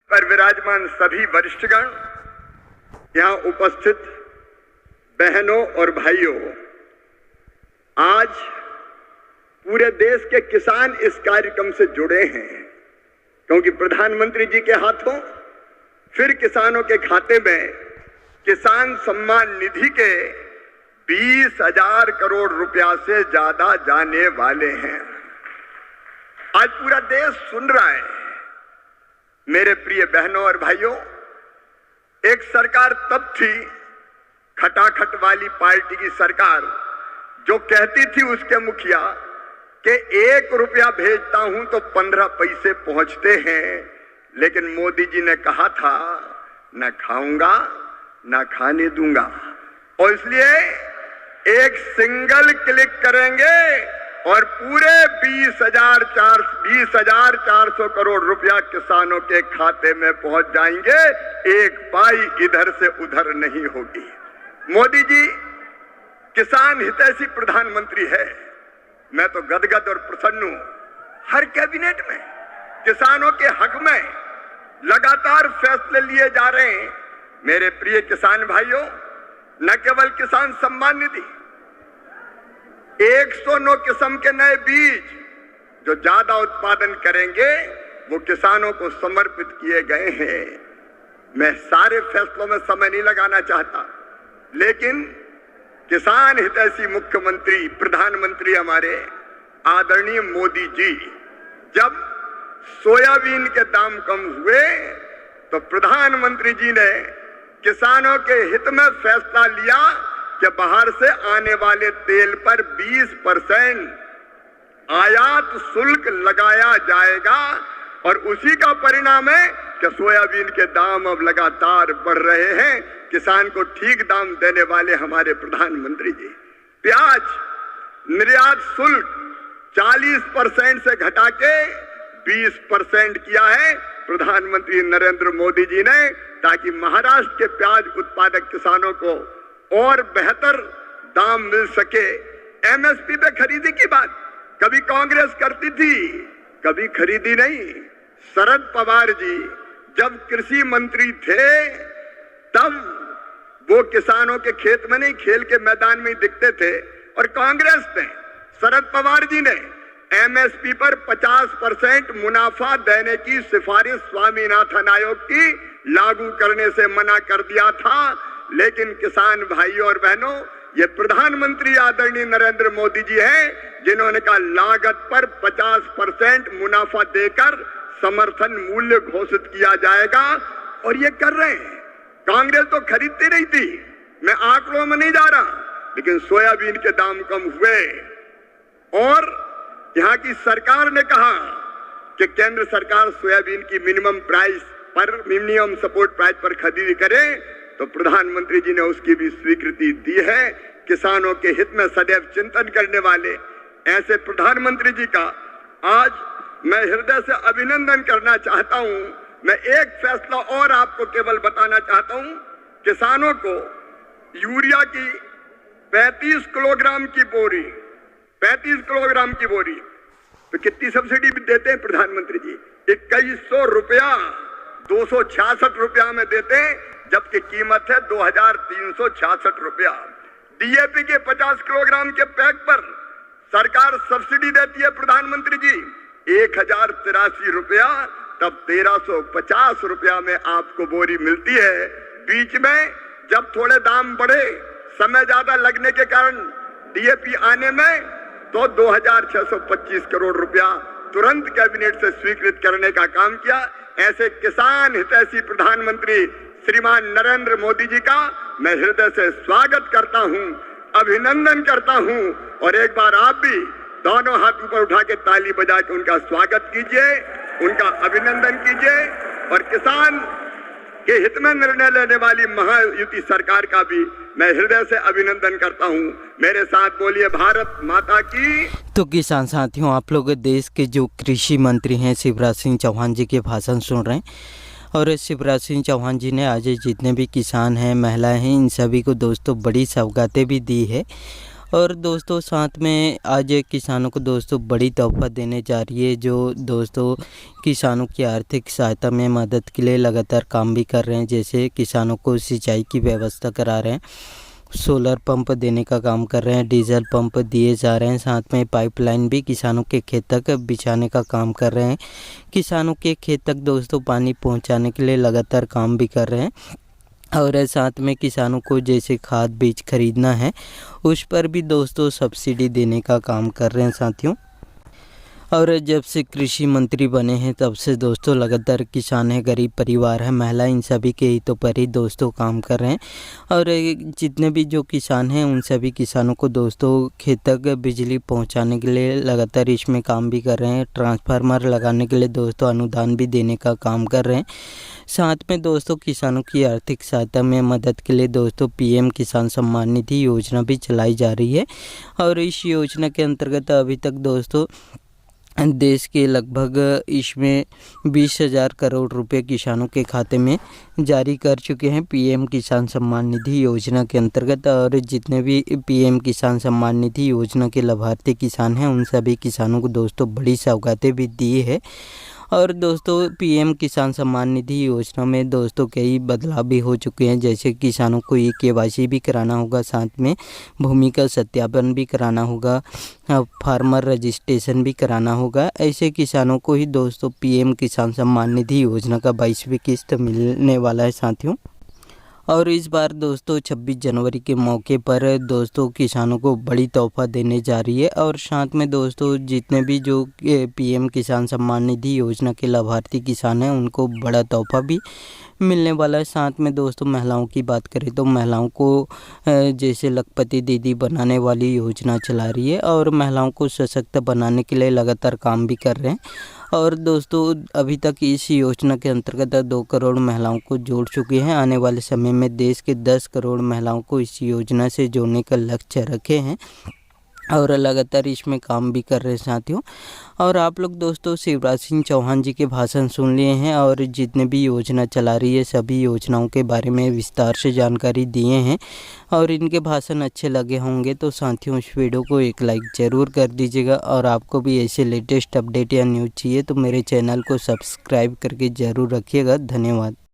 पर विराजमान सभी वरिष्ठगण, यहाँ उपस्थित बहनों और भाइयों, आज पूरे देश के किसान इस कार्यक्रम से जुड़े हैं क्योंकि प्रधानमंत्री जी के हाथों फिर किसानों के खाते में किसान सम्मान निधि के 20,000 करोड़ रुपया से ज्यादा जाने वाले हैं। आज पूरा देश सुन रहा है। मेरे प्रिय बहनों और भाइयों, एक सरकार तब थी, खटाखट वाली पार्टी की सरकार, जो कहती थी उसके मुखिया कि 1 रुपया भेजता हूं तो 15 पैसे पहुंचते हैं, लेकिन मोदी जी ने कहा था न खाऊंगा न खाने दूंगा, और इसलिए एक सिंगल क्लिक करेंगे और पूरे 20,400 करोड़ रुपया किसानों के खाते में पहुंच जाएंगे। एक पाई इधर से उधर नहीं होगी। मोदी जी किसान हितैषी प्रधानमंत्री है। मैं तो गदगद और प्रसन्न हूं। हर कैबिनेट में किसानों के हक में लगातार फैसले लिए जा रहे हैं। मेरे प्रिय किसान भाइयों, न केवल किसान सम्मान निधि, 109 किस्म के नए बीज जो ज्यादा उत्पादन करेंगे वो किसानों को समर्पित किए गए हैं। मैं सारे फैसलों में समय नहीं लगाना चाहता, लेकिन किसान हितैषी मुख्यमंत्री प्रधानमंत्री हमारे आदरणीय मोदी जी, जब सोयाबीन के दाम कम हुए तो प्रधानमंत्री जी ने किसानों के हित में फैसला लिया कि बाहर से आने वाले तेल पर 20% आयात शुल्क लगाया जाएगा, और उसी का परिणाम है कि सोयाबीन के दाम अब लगातार बढ़ रहे हैं। किसान को ठीक दाम देने वाले हमारे प्रधानमंत्री जी। प्याज निर्यात शुल्क 40% से घटा के 20% किया है प्रधानमंत्री नरेंद्र मोदी जी ने, ताकि महाराष्ट्र के प्याज उत्पादक किसानों को और बेहतर दाम मिल सके। एमएसपी पे खरीदी की बात कभी कांग्रेस करती थी, कभी खरीदी नहीं। शरद पवार जी जब कृषि मंत्री थे तब वो किसानों के खेत में नहीं, खेल के मैदान में ही दिखते थे, और कांग्रेस ने, शरद पवार जी ने एमएसपी पर 50% मुनाफा देने की सिफारिश स्वामीनाथन आयोग की लागू करने से मना कर दिया था। लेकिन किसान भाइयों और बहनों, ये प्रधानमंत्री आदरणीय नरेंद्र मोदी जी हैं जिन्होंने कहा लागत पर 50% मुनाफा देकर समर्थन मूल्य घोषित किया जाएगा, और ये कर रहे हैं। कांग्रेस तो खरीदती नहीं थी, मैं आंकड़ों में नहीं जा रहा, लेकिन सोयाबीन के दाम कम हुए और यहाँ की सरकार ने कहा कि केंद्र सरकार सोयाबीन की मिनिमम सपोर्ट प्राइस पर खरीदी करे, तो प्रधानमंत्री जी ने उसकी भी स्वीकृति दी है। किसानों के हित में सदैव चिंतन करने वाले ऐसे प्रधानमंत्री जी का आज मैं हृदय से अभिनंदन करना चाहता हूं। मैं एक फैसला और आपको केवल बताना चाहता हूं। किसानों को यूरिया की 35 किलोग्राम की बोरी, 35 किलोग्राम की बोरी तो कितनी सब्सिडी देते हैं प्रधानमंत्री जी? 2100 रुपया 266 रुपया में देते हैं, जबकि कीमत है 2366 रुपया। डीएपी के 50 किलोग्राम के पैक पर सरकार सब्सिडी देती है प्रधानमंत्री जी 1083 रुपया, तब 1350 रुपया में आपको बोरी मिलती है। बीच में जब थोड़े दाम बढ़े, समय ज्यादा लगने के कारण डीएपी आने में, तो 2625 करोड़ रुपया तुरंत कैबिनेट से स्वीकृत करने का काम किया। ऐसे किसान हितैषी प्रधानमंत्री श्रीमान नरेंद्र मोदी जी का मैं हृदय से स्वागत करता हूं, अभिनंदन करता हूं, और एक बार आप भी दोनों हाथ ऊपर उठा के ताली बजा के उनका स्वागत कीजिए, उनका अभिनंदन कीजिए, और किसान के हित में निर्णय लेने वाली महायुति सरकार का भी मैं हृदय से अभिनंदन करता हूं। मेरे साथ बोलिए भारत माता की। तो किसान साथियों, आप लोग देश के जो कृषि मंत्री हैं शिवराज सिंह चौहान जी के भाषण सुन रहे हैं, और शिवराज सिंह चौहान जी ने आज जितने भी किसान हैं, महिलाएं हैं, इन सभी को दोस्तों बड़ी सौगातें भी दी है। और दोस्तों साथ में आज किसानों को दोस्तों बड़ी तोहफ़ा देने जा रही है, जो दोस्तों किसानों की आर्थिक सहायता में मदद के लिए लगातार काम भी कर रहे हैं। जैसे किसानों को सिंचाई की व्यवस्था करा रहे हैं, सोलर पंप देने का काम कर रहे हैं, डीजल पंप दिए जा रहे हैं, साथ में पाइपलाइन भी किसानों के खेत तक बिछाने का काम कर रहे हैं। किसानों के खेत तक दोस्तों पानी पहुंचाने के लिए लगातार काम भी कर रहे हैं। और साथ में किसानों को जैसे खाद बीज खरीदना है उस पर भी दोस्तों सब्सिडी देने का काम कर रहे हैं साथियों। और जब से कृषि मंत्री बने हैं तब से दोस्तों लगातार किसान है, गरीब परिवार है, महिला, इन सभी के हितों पर ही दोस्तों काम कर रहे हैं। और जितने भी जो किसान हैं उन सभी किसानों को दोस्तों खेत तक बिजली पहुंचाने के लिए लगातार इसमें काम भी कर रहे हैं। ट्रांसफार्मर लगाने के लिए दोस्तों अनुदान भी देने का काम कर रहे हैं। साथ में दोस्तों किसानों की आर्थिक सहायता में मदद के लिए दोस्तों पीएम किसान सम्मान निधि योजना भी चलाई जा रही है। और इस योजना के अंतर्गत अभी तक दोस्तों देश के लगभग इसमें 20,000 करोड़ रुपए किसानों के खाते में जारी कर चुके हैं पीएम किसान सम्मान निधि योजना के अंतर्गत। और जितने भी पीएम किसान सम्मान निधि योजना के लाभार्थी किसान हैं उन सभी किसानों को दोस्तों बड़ी सौगातें भी दी है। और दोस्तों पीएम किसान सम्मान निधि योजना में दोस्तों कई बदलाव भी हो चुके हैं। जैसे किसानों को केवाईसी भी कराना होगा, साथ में भूमि का सत्यापन भी कराना होगा, फार्मर रजिस्ट्रेशन भी कराना होगा। ऐसे किसानों को ही दोस्तों पीएम किसान सम्मान निधि योजना का 22वीं किस्त मिलने वाला है साथियों। और इस बार दोस्तों 26 जनवरी के मौके पर दोस्तों किसानों को बड़ी तोहफ़ा देने जा रही है। और साथ में दोस्तों जितने भी जो पीएम किसान सम्मान निधि योजना के लाभार्थी किसान हैं उनको बड़ा तोहफ़ा भी मिलने वाला है। साथ में दोस्तों महिलाओं की बात करें तो महिलाओं को जैसे लखपति दीदी बनाने वाली योजना चला रही है और महिलाओं को सशक्त बनाने के लिए लगातार काम भी कर रहे हैं। और दोस्तों अभी तक इस योजना के अंतर्गत 2 करोड़ महिलाओं को जोड़ चुके हैं। आने वाले समय में देश के 10 करोड़ महिलाओं को इस योजना से जोड़ने का लक्ष्य रखे हैं और लगातार इसमें काम भी कर रहे हैं साथियों। और आप लोग दोस्तों शिवराज सिंह चौहान जी के भाषण सुन लिए हैं और जितने भी योजना चला रही है सभी योजनाओं के बारे में विस्तार से जानकारी दिए हैं। और इनके भाषण अच्छे लगे होंगे तो साथियों इस वीडियो को एक लाइक ज़रूर कर दीजिएगा। और आपको भी ऐसे लेटेस्ट अपडेट या न्यूज़ चाहिए तो मेरे चैनल को सब्सक्राइब करके ज़रूर रखिएगा। धन्यवाद।